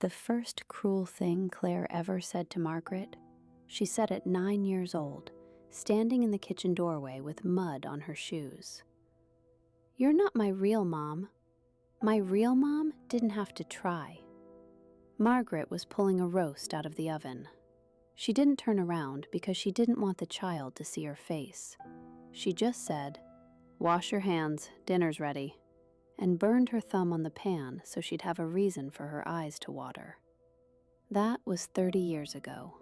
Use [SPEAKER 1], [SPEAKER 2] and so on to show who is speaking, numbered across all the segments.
[SPEAKER 1] The first cruel thing Claire ever said to Margaret, she said at 9 years old, standing in the kitchen doorway with mud on her shoes. "You're not my real mom. My real mom didn't have to try." Margaret was pulling a roast out of the oven. She didn't turn around because she didn't want the child to see her face. She just said, "Wash your hands, dinner's ready," and burned her thumb on the pan so she'd have a reason for her eyes to water. That was 30 years ago.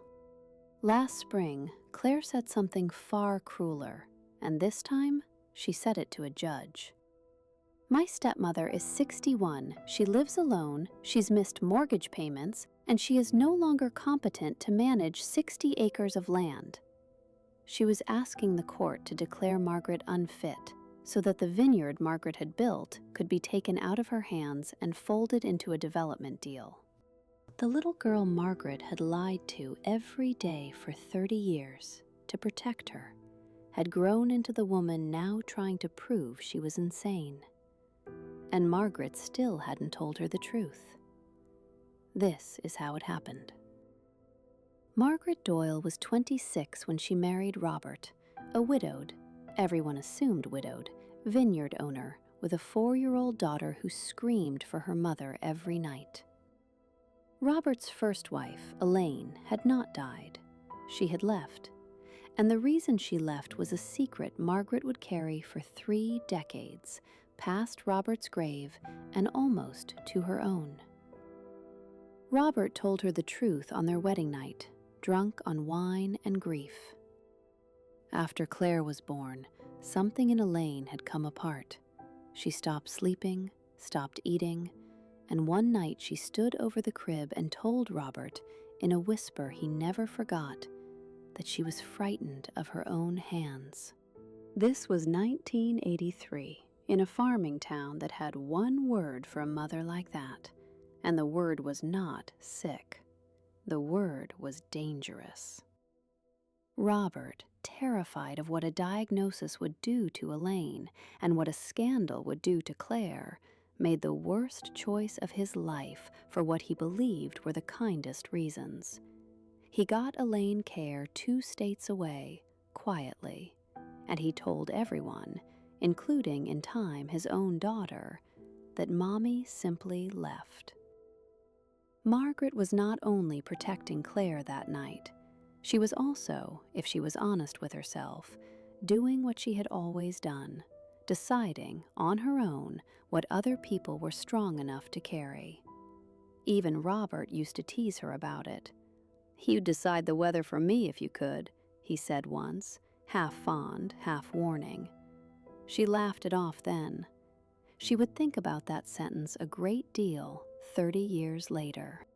[SPEAKER 1] Last spring, Claire said something far crueler, and this time, she said it to a judge. "My stepmother is 61, she lives alone, she's missed mortgage payments, and she is no longer competent to manage 60 acres of land." She was asking the court to declare Margaret unfit, so that the vineyard Margaret had built could be taken out of her hands and folded into a development deal. The little girl Margaret had lied to every day for 30 years to protect her had grown into the woman now trying to prove she was insane. And Margaret still hadn't told her the truth. This is how it happened. Margaret Doyle was 26 when she married Robert, a widowed, everyone assumed widowed, vineyard owner with a 4-year-old daughter who screamed for her mother every night. Robert's first wife, Elaine, had not died. She had left, and the reason she left was a secret Margaret would carry for 3 decades, past Robert's grave and almost to her own. Robert told her the truth on their wedding night, drunk on wine and grief. After Claire was born, something in Elaine had come apart. She stopped sleeping, stopped eating, and one night she stood over the crib and told Robert, in a whisper he never forgot, that she was frightened of her own hands. This was 1983, in a farming town that had one word for a mother like that, and the word was not sick. The word was dangerous. Robert, terrified of what a diagnosis would do to Elaine and what a scandal would do to Claire, made the worst choice of his life for what he believed were the kindest reasons. He got Elaine care 2 states away, quietly, and he told everyone, including in time his own daughter, that Mommy simply left. Margaret was not only protecting Claire that night, she was also, if she was honest with herself, doing what she had always done, deciding on her own what other people were strong enough to carry. Even Robert used to tease her about it. "You'd decide the weather for me if you could," he said once, half fond, half warning. She laughed it off then. She would think about that sentence a great deal 30 years later.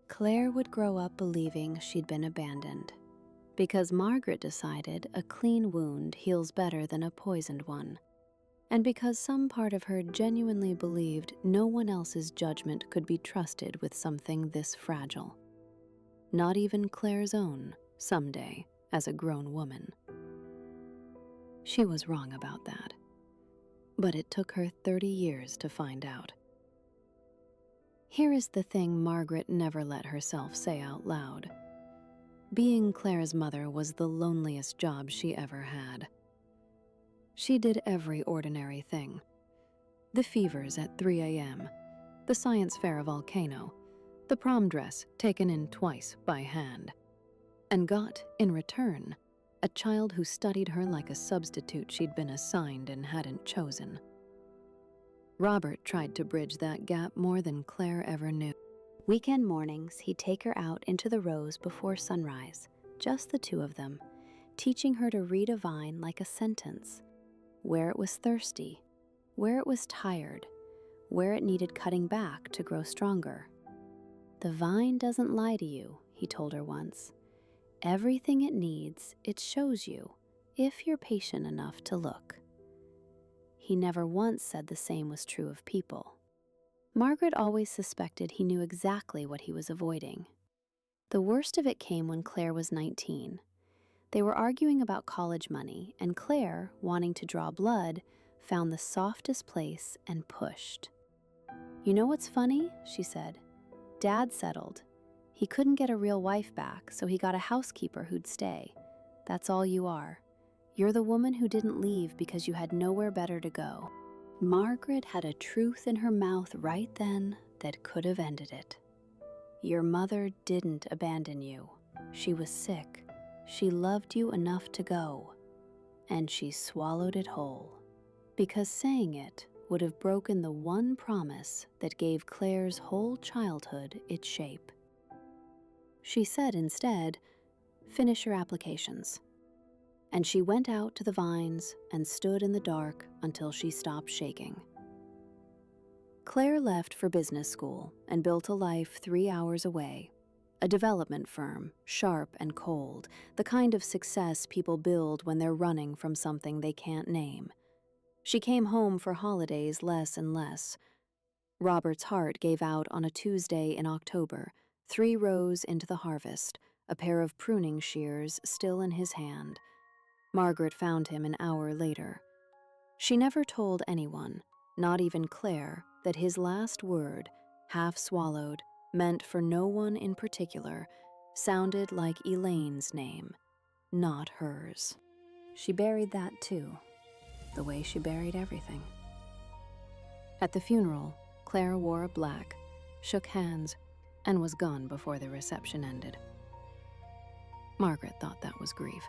[SPEAKER 1] Claire would grow up believing she'd been abandoned, because Margaret decided a clean wound heals better than a poisoned one, and because some part of her genuinely believed no one else's judgment could be trusted with something this fragile. Not even Claire's own, someday, as a grown woman. She was wrong about that, but it took her 30 years to find out. Here is the thing Margaret never let herself say out loud. Being Claire's mother was the loneliest job she ever had. She did every ordinary thing. The fevers at 3 a.m., the science fair volcano, the prom dress taken in twice by hand, and got, in return, a child who studied her like a substitute she'd been assigned and hadn't chosen. Robert tried to bridge that gap more than Claire ever knew. Weekend mornings, he'd take her out into the rows before sunrise, just the 2 of them, teaching her to read a vine like a sentence, where it was thirsty, where it was tired, where it needed cutting back to grow stronger. "The vine doesn't lie to you," he told her once. "Everything it needs, it shows you, if you're patient enough to look." He never once said the same was true of people. Margaret always suspected he knew exactly what he was avoiding. The worst of it came when Claire was 19. They were arguing about college money, and Claire, wanting to draw blood, found the softest place and pushed. "You know what's funny?" she said. Dad settled. He couldn't get a real wife back, so he got a housekeeper who'd stay. That's all you are. You're the woman who didn't leave because you had nowhere better to go." Margaret had a truth in her mouth right then that could have ended it. Your mother didn't abandon you. She was sick. She loved you enough to go. And she swallowed it whole. Because saying it would have broken the one promise that gave Claire's whole childhood its shape. She said instead, "Finish your applications." And she went out to the vines and stood in the dark until she stopped shaking. Claire left for business school and built a life 3 hours away. A development firm, sharp and cold, the kind of success people build when they're running from something they can't name. She came home for holidays less and less. Robert's heart gave out on a Tuesday in October, 3 rows into the harvest, a pair of pruning shears still in his hand. Margaret found him an hour later. She never told anyone, not even Claire, that his last word, half swallowed, meant for no one in particular, sounded like Elaine's name, not hers. She buried that too, the way she buried everything. At the funeral, Claire wore a black, shook hands, and was gone before the reception ended. Margaret thought that was grief.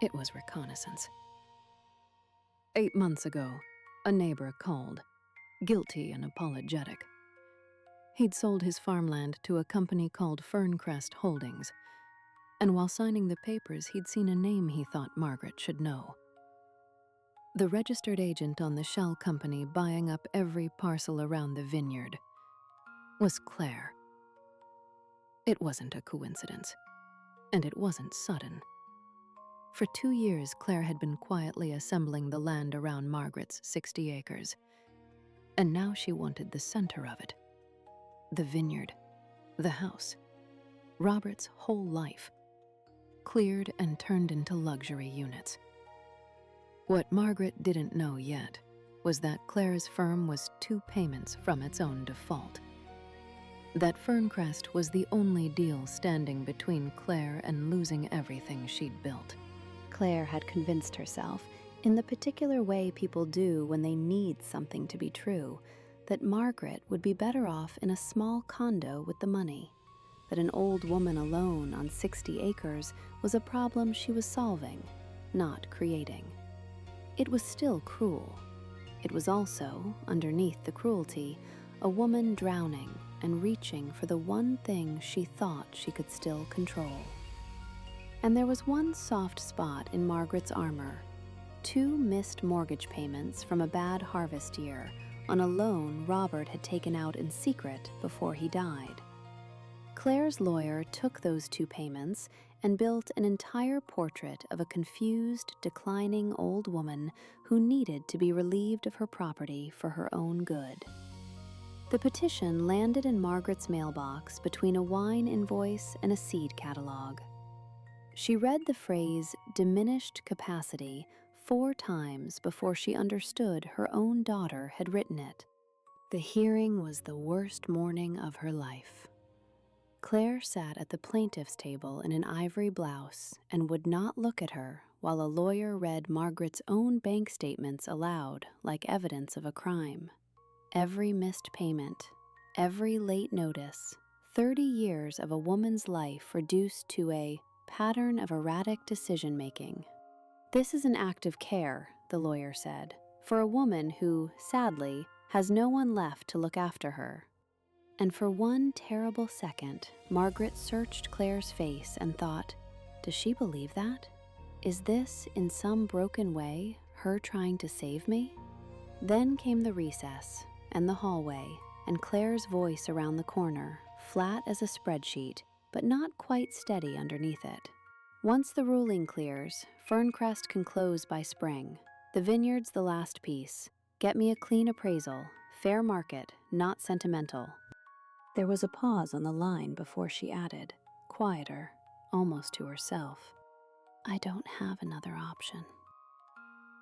[SPEAKER 1] It was reconnaissance. 8 months ago, a neighbor called, guilty and apologetic. He'd sold his farmland to a company called Ferncrest Holdings, and while signing the papers, he'd seen a name he thought Margaret should know. The registered agent on the shell company buying up every parcel around the vineyard was Claire. It wasn't a coincidence, and it wasn't sudden. For 2 years, Claire had been quietly assembling the land around Margaret's 60 acres, and now she wanted the center of it. The vineyard, the house, Robert's whole life, cleared and turned into luxury units. What Margaret didn't know yet was that Claire's firm was 2 payments from its own default. That Ferncrest was the only deal standing between Claire and losing everything she'd built. Claire had convinced herself, in the particular way people do when they need something to be true, that Margaret would be better off in a small condo with the money, that an old woman alone on 60 acres was a problem she was solving, not creating. It was still cruel. It was also, underneath the cruelty, a woman drowning and reaching for the one thing she thought she could still control. And there was one soft spot in Margaret's armor: 2 missed mortgage payments from a bad harvest year on a loan Robert had taken out in secret before he died. Claire's lawyer took those 2 payments and built an entire portrait of a confused, declining old woman who needed to be relieved of her property for her own good. The petition landed in Margaret's mailbox between a wine invoice and a seed catalog. She read the phrase "diminished capacity" 4 times before she understood her own daughter had written it. The hearing was the worst morning of her life. Claire sat at the plaintiff's table in an ivory blouse and would not look at her while a lawyer read Margaret's own bank statements aloud like evidence of a crime. Every missed payment, every late notice, 30 years of a woman's life reduced to a pattern of erratic decision-making. "This is an act of care," the lawyer said, "for a woman who, sadly, has no one left to look after her." And for one terrible second, Margaret searched Claire's face and thought, does she believe that? Is this, in some broken way, her trying to save me? Then came the recess, and the hallway, and Claire's voice around the corner, flat as a spreadsheet, but not quite steady underneath it. "Once the ruling clears, Ferncrest can close by spring. The vineyard's the last piece. Get me a clean appraisal, fair market, not sentimental." There was a pause on the line before she added, quieter, almost to herself, "I don't have another option."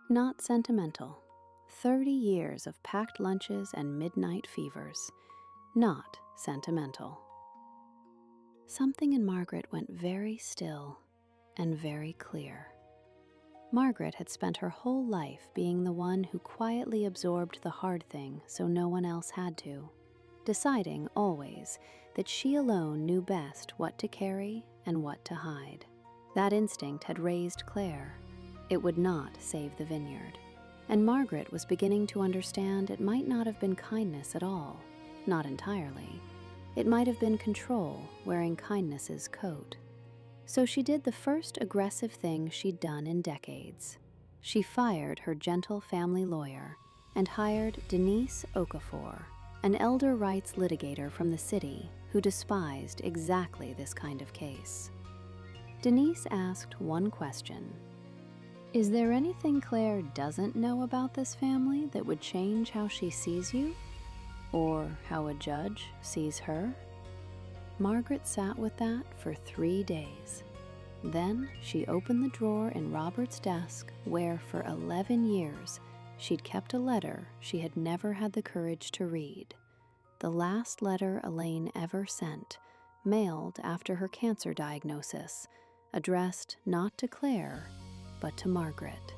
[SPEAKER 1] Not sentimental. 30 years of packed lunches and midnight fevers. Not sentimental. Something in Margaret went very still and very clear. Margaret had spent her whole life being the one who quietly absorbed the hard thing so no one else had to, deciding always that she alone knew best what to carry and what to hide. That instinct had raised Claire. It would not save the vineyard. And Margaret was beginning to understand it might not have been kindness at all, not entirely. It might have been control wearing kindness's coat. So she did the first aggressive thing she'd done in decades. She fired her gentle family lawyer and hired Denise Okafor, an elder rights litigator from the city who despised exactly this kind of case. Denise asked one question. Is there anything Claire doesn't know about this family that would change how she sees you? Or how a judge sees her? Margaret sat with that for 3 days. Then she opened the drawer in Robert's desk where for 11 years she'd kept a letter she had never had the courage to read. The last letter Elaine ever sent, mailed after her cancer diagnosis, addressed not to Claire, but to Margaret.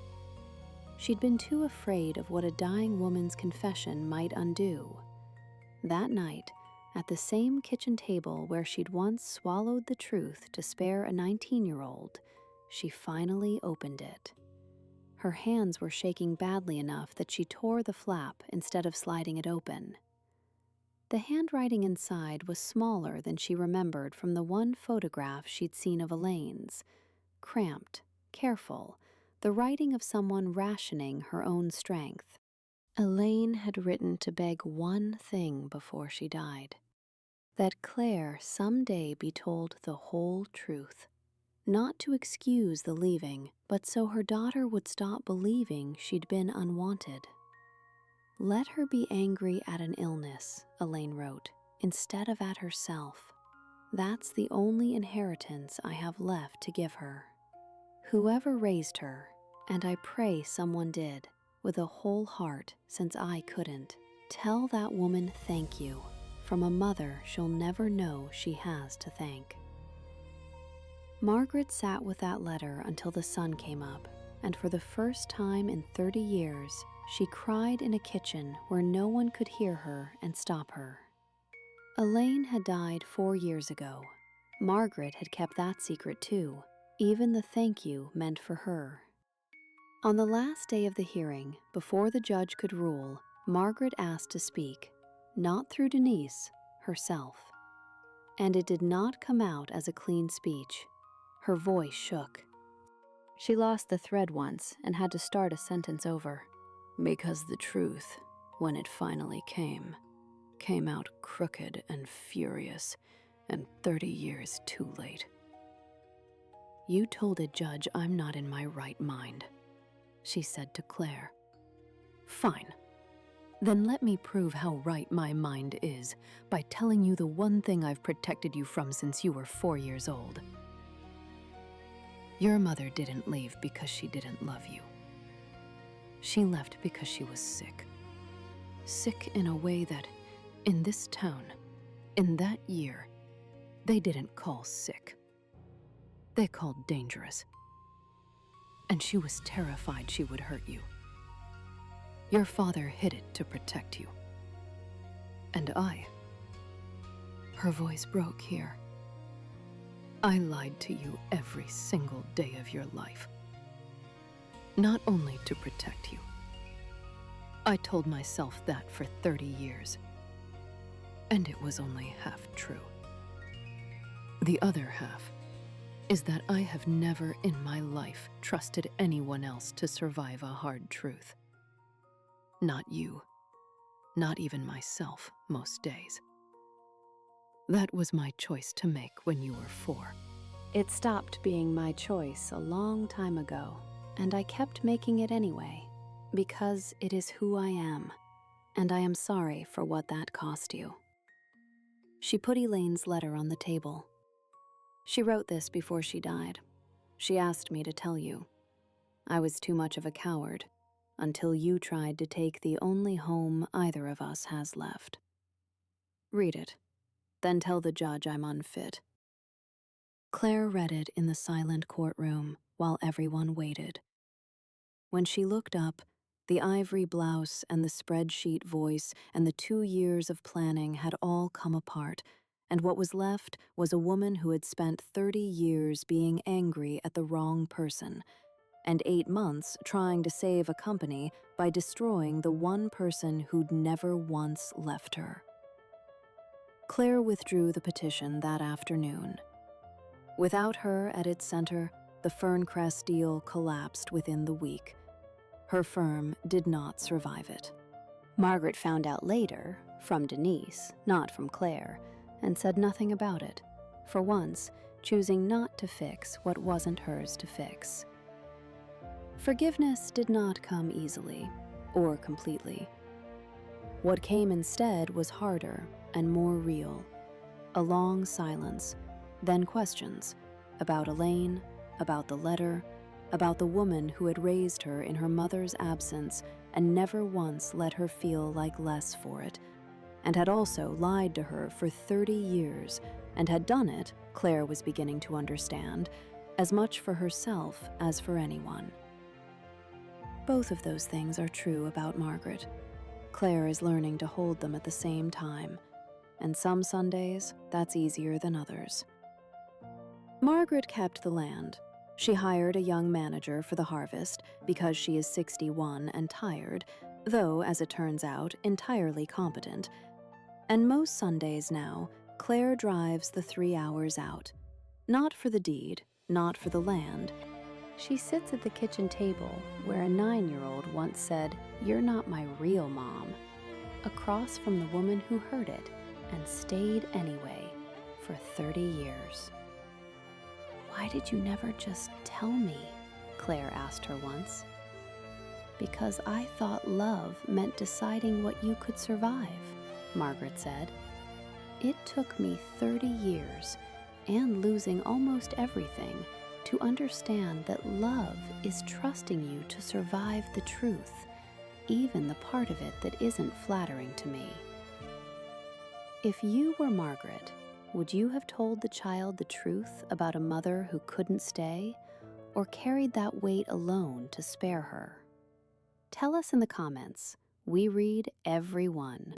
[SPEAKER 1] She'd been too afraid of what a dying woman's confession might undo. That night, at the same kitchen table where she'd once swallowed the truth to spare a 19-year-old, she finally opened it. Her hands were shaking badly enough that she tore the flap instead of sliding it open. The handwriting inside was smaller than she remembered from the one photograph she'd seen of Elaine's. Cramped, careful, the writing of someone rationing her own strength. Elaine had written to beg one thing before she died: that Claire someday be told the whole truth. Not to excuse the leaving, but so her daughter would stop believing she'd been unwanted. Let her be angry at an illness, Elaine wrote, instead of at herself. That's the only inheritance I have left to give her. Whoever raised her, and I pray someone did, with a whole heart since I couldn't, tell that woman thank you, from a mother she'll never know she has to thank. Margaret sat with that letter until the sun came up, and for the first time in 30 years, she cried in a kitchen where no one could hear her and stop her. Elaine had died 4 years ago. Margaret had kept that secret too. Even the thank you meant for her. On the last day of the hearing, before the judge could rule, Margaret asked to speak, not through Denise, herself. And it did not come out as a clean speech. Her voice shook. She lost the thread once and had to start a sentence over. Because the truth, when it finally came out crooked and furious, and 30 years too late. You told a judge I'm not in my right mind, she said to Claire. Fine. Then let me prove how right my mind is by telling you the one thing I've protected you from since you were 4 years old. Your mother didn't leave because she didn't love you. She left because she was sick. Sick in a way that, in this town, in that year, they didn't call sick. They called dangerous. And she was terrified she would hurt you. Your father hid it to protect you. And her voice broke here. I lied to you every single day of your life. Not only to protect you. I told myself that for 30 years. And it was only half true. The other half is that I have never in my life trusted anyone else to survive a hard truth. Not you. Not even myself most days. That was my choice to make when you were 4. It stopped being my choice a long time ago, and I kept making it anyway, because it is who I am, and I am sorry for what that cost you. She put Elaine's letter on the table. She wrote this before she died. She asked me to tell you. I was too much of a coward, until you tried to take the only home either of us has left. Read it. Then tell the judge I'm unfit." Claire read it in the silent courtroom while everyone waited. When she looked up, the ivory blouse and the spreadsheet voice and the 2 years of planning had all come apart, and what was left was a woman who had spent 30 years being angry at the wrong person, and 8 months trying to save a company by destroying the one person who'd never once left her. Claire withdrew the petition that afternoon. Without her at its center, the Ferncrest deal collapsed within the week. Her firm did not survive it. Margaret found out later, from Denise, not from Claire, and said nothing about it, for once choosing not to fix what wasn't hers to fix. Forgiveness did not come easily, or completely. What came instead was harder and more real. A long silence, then questions about Elaine, about the letter, about the woman who had raised her in her mother's absence and never once let her feel like less for it, and had also lied to her for 30 years, and had done it, Claire was beginning to understand, as much for herself as for anyone. Both of those things are true about Margaret. Claire is learning to hold them at the same time, and some Sundays, that's easier than others. Margaret kept the land. She hired a young manager for the harvest because she is 61 and tired, though, as it turns out, entirely competent. And most Sundays now, Claire drives the 3 hours out. Not for the deed, not for the land. She sits at the kitchen table where a 9-year-old once said, "You're not my real mom," across from the woman who heard it and stayed anyway for 30 years. "Why did you never just tell me?" Claire asked her once. "Because I thought love meant deciding what you could survive," Margaret said. "It took me 30 years and losing almost everything to understand that love is trusting you to survive the truth, even the part of it that isn't flattering to me." If you were Margaret, would you have told the child the truth about a mother who couldn't stay, or carried that weight alone to spare her? Tell us in the comments. We read every one.